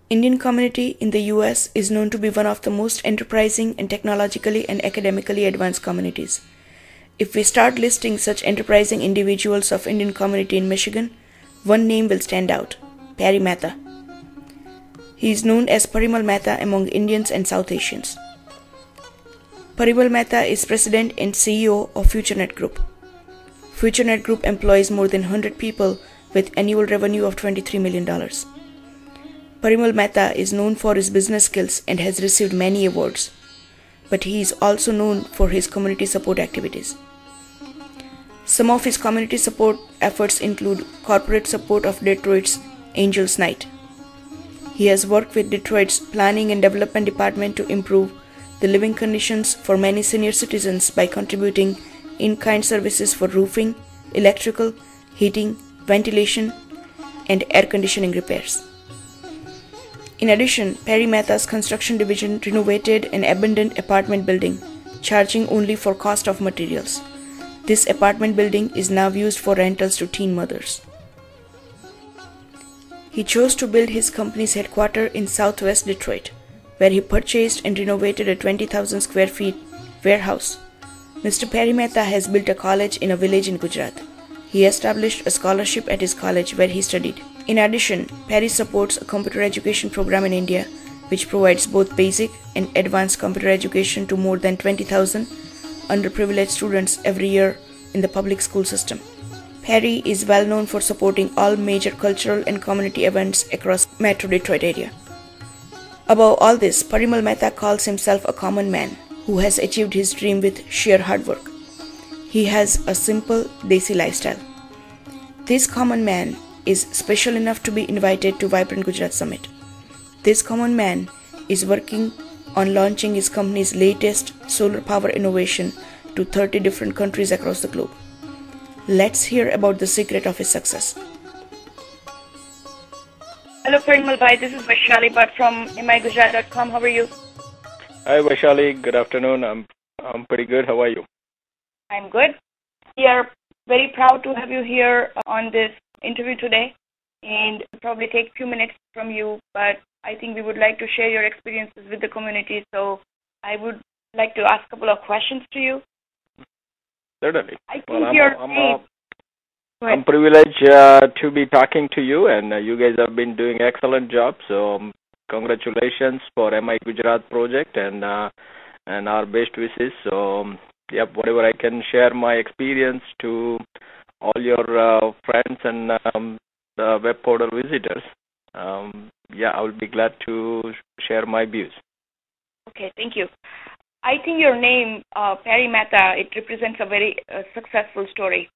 Indian community in the US is known to be one of the most enterprising and technologically and academically advanced communities. If we start listing such enterprising individuals of Indian community in Michigan, one name will stand out: Pari Mehta. He is known as Parimal Mehta among Indians and South Asians. Parimal Mehta is president and CEO of FutureNet Group. FutureNet Group employs more than 100 people with annual revenue of $23 million. Parimal Mehta is known for his business skills and has received many awards, but he is also known for his community support activities. Some of his community support efforts include corporate support of Detroit's Angels Night. He has worked with Detroit's Planning and Development Department to improve the living conditions for many senior citizens by contributing in-kind services for roofing, electrical, heating, ventilation, and air conditioning repairs. In addition, Pari Mehta's construction division renovated an abandoned apartment building, charging only for cost of materials. This apartment building is now used for rentals to teen mothers. He chose to build his company's headquarters in southwest Detroit, where he purchased and renovated a 20,000 square feet warehouse. Mr. Pari Mehta has built a college in a village in Gujarat. He established a scholarship at his college where he studied. In addition, Pari supports a computer education program in India, which provides both basic and advanced computer education to more than 20,000 underprivileged students every year in the public school system. Pari is well known for supporting all major cultural and community events across Metro Detroit area. Above all this, Parimal Mehta calls himself a common man who has achieved his dream with sheer hard work. He has a simple, desi lifestyle. This common man is special enough to be invited to Vibrant Gujarat Summit. This common man is working on launching his company's latest solar power innovation to 30 different countries across the globe. Let's hear about the secret of his success. Hello Parimal Bhai, this is Vaishali Bhatt from migujarat.com. How are you? Hi Vaishali, good afternoon. I'm pretty good. How are you? I'm good. We are very proud to have you here on this interview today, and we'll probably take a few minutes from you, but I think we would like to share your experiences with the community, so I would like to ask a couple of questions to you. Certainly. I think I'm privileged to be talking to you, and you guys have been doing excellent job. So congratulations for MI Gujarat project and our best wishes. So whatever I can share my experience to all your friends and the web portal visitors. I will be glad to share my views. Okay, thank you. I think your name, Pari Mehta, it represents a very successful story.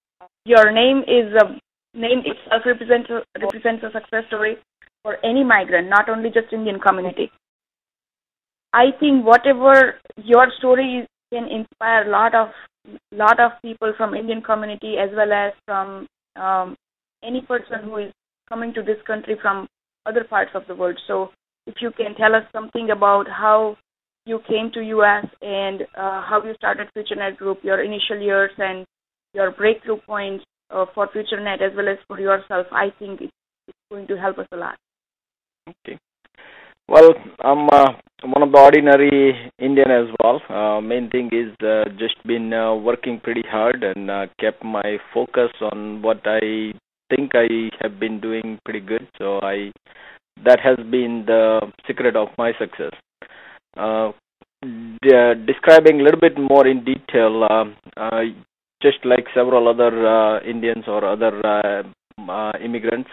Your name itself represents a success story for any migrant, not only just Indian community. I think whatever your story can inspire a lot of people from Indian community as well as from any person who is coming to this country from other parts of the world. So if you can tell us something about how you came to US and how you started FutureNet Group, your initial years and your breakthrough points for FutureNet as well as for yourself, I think it's going to help us a lot. Okay. Well, I'm one of the ordinary Indian as well. Main thing is just been working pretty hard and kept my focus on what I think I have been doing pretty good. So that has been the secret of my success. Describing a little bit more in detail, just like several other Indians or other immigrants,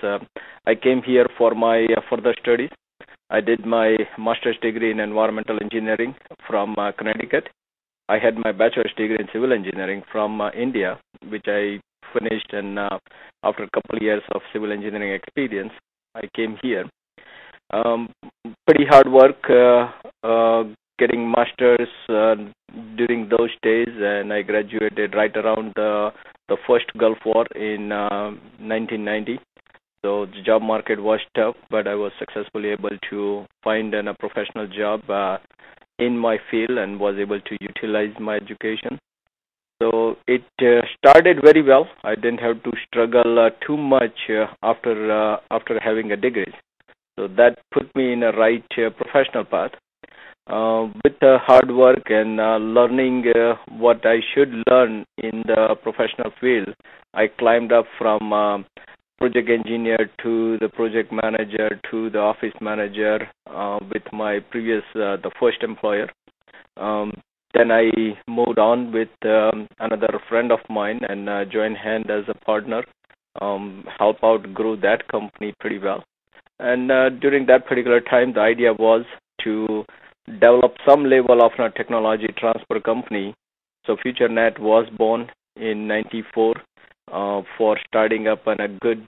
I came here for my further studies. I did my master's degree in environmental engineering from Connecticut. I had my bachelor's degree in civil engineering from India, which I finished, and after a couple of years of civil engineering experience, I came here. Pretty hard work getting master's during those days, and I graduated right around the first Gulf War in 1990. So the job market was tough, but I was successfully able to find a professional job in my field and was able to utilize my education. So it started very well. I didn't have to struggle too much after having a degree. So that put me in a right professional path. With hard work and learning what I should learn in the professional field, I climbed up from project engineer to the project manager to the office manager with my previous, the first employer. Um, then I moved on with another friend of mine and joined hand as a partner, help out grow that company pretty well. And during that particular time, the idea was to develop some level of a technology transfer company. So FutureNet was born in '94 for starting up a good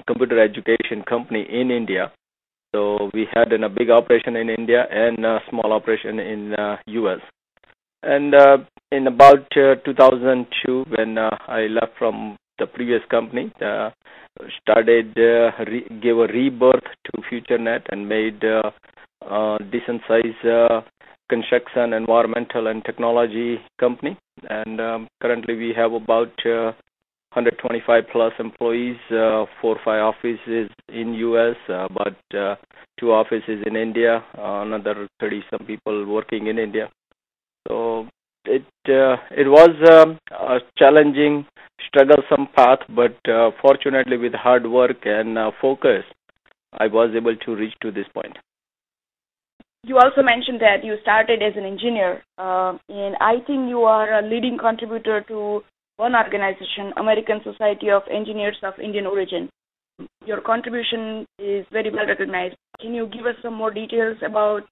computer education company in India. So we had a big operation in India and a small operation in US. And in about 2002, when I left from the previous company, started gave a rebirth to FutureNet and made decent size construction, environmental, and technology company. And currently, we have about 125 plus employees, 4 or 5 offices in US, but 2 offices in India, another 30 some people working in India. So it was a challenging, strugglesome path, but fortunately with hard work and focus, I was able to reach to this point. You also mentioned that you started as an engineer, and I think you are a leading contributor to one organization, American Society of Engineers of Indian Origin. Your contribution is very well recognized. Can you give us some more details about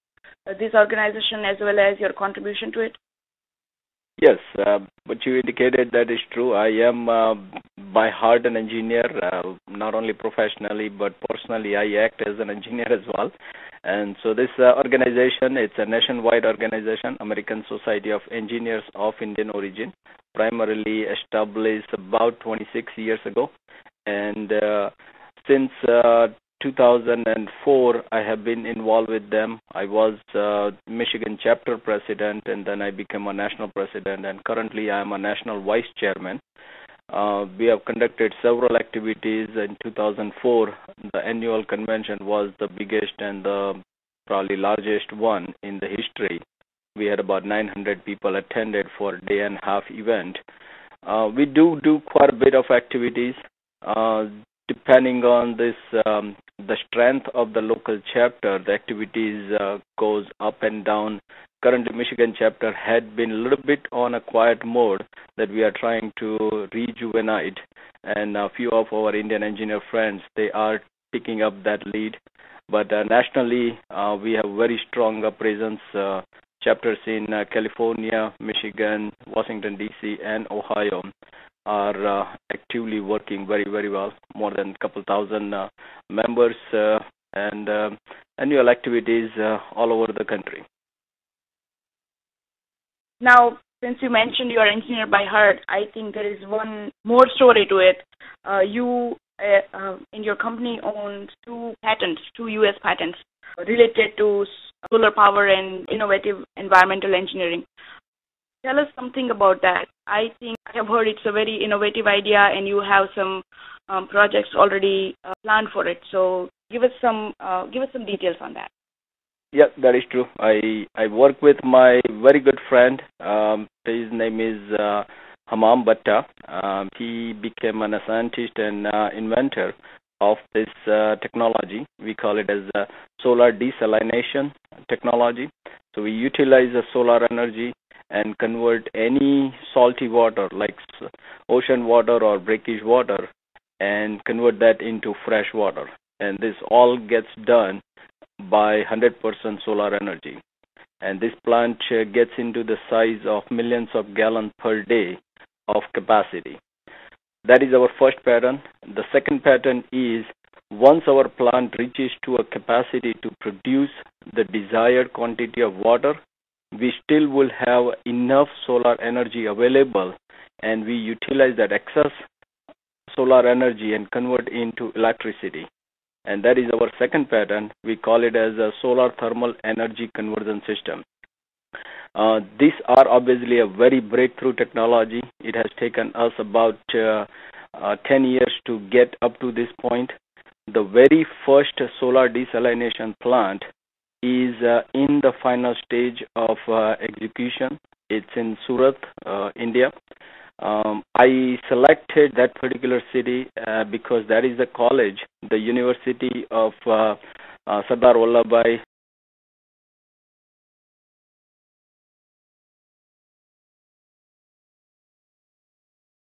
this organization as well as your contribution to it? Yes, what you indicated, that is true. I am by heart an engineer, not only professionally but personally. I act as an engineer as well. And so this organization, it's a nationwide organization, American Society of Engineers of Indian Origin, primarily established about 26 years ago. And since 2004, I have been involved with them. I was Michigan chapter president, and then I became a national president, and currently I am a national vice chairman. We have conducted several activities. In 2004, the annual convention was the biggest and the probably largest one in the history. We had about 900 people attended for a day and a half event. We do quite a bit of activities. Depending on this, the strength of the local chapter, the activities goes up and down. Currently, Michigan chapter had been a little bit on a quiet mode that we are trying to rejuvenate, and a few of our Indian engineer friends, they are picking up that lead. But nationally, we have very strong presence, chapters in California, Michigan, Washington, D.C., and Ohio are actively working very, very well, more than a couple thousand members and annual activities all over the country. Now, since you mentioned you are an engineer by heart, I think there is one more story to it. You, in your company, own 2 U.S. patents related to solar power and innovative environmental engineering. Tell us something about that. I think I have heard it's a very innovative idea, and you have some projects already planned for it. So give us some details on that. Yeah, that is true. I work with my very good friend. His name is Hamam Bhatta. He became a scientist and inventor of this technology. We call it as solar desalination technology. So we utilize the solar energy and convert any salty water like ocean water or brackish water and convert that into fresh water. And this all gets done by 100% solar energy. And this plant gets into the size of millions of gallons per day of capacity. That is our first pattern. The second pattern is once our plant reaches to a capacity to produce the desired quantity of water, we still will have enough solar energy available, and we utilize that excess solar energy and convert into electricity. And that is our second pattern. We call it as a solar thermal energy conversion system. These are obviously a very breakthrough technology. It has taken us about 10 years to get up to this point. the very first solar desalination plant is in the final stage of execution. It's in Surat, India. I selected that particular city because that is the college, the University of Sardar Vallabhbhai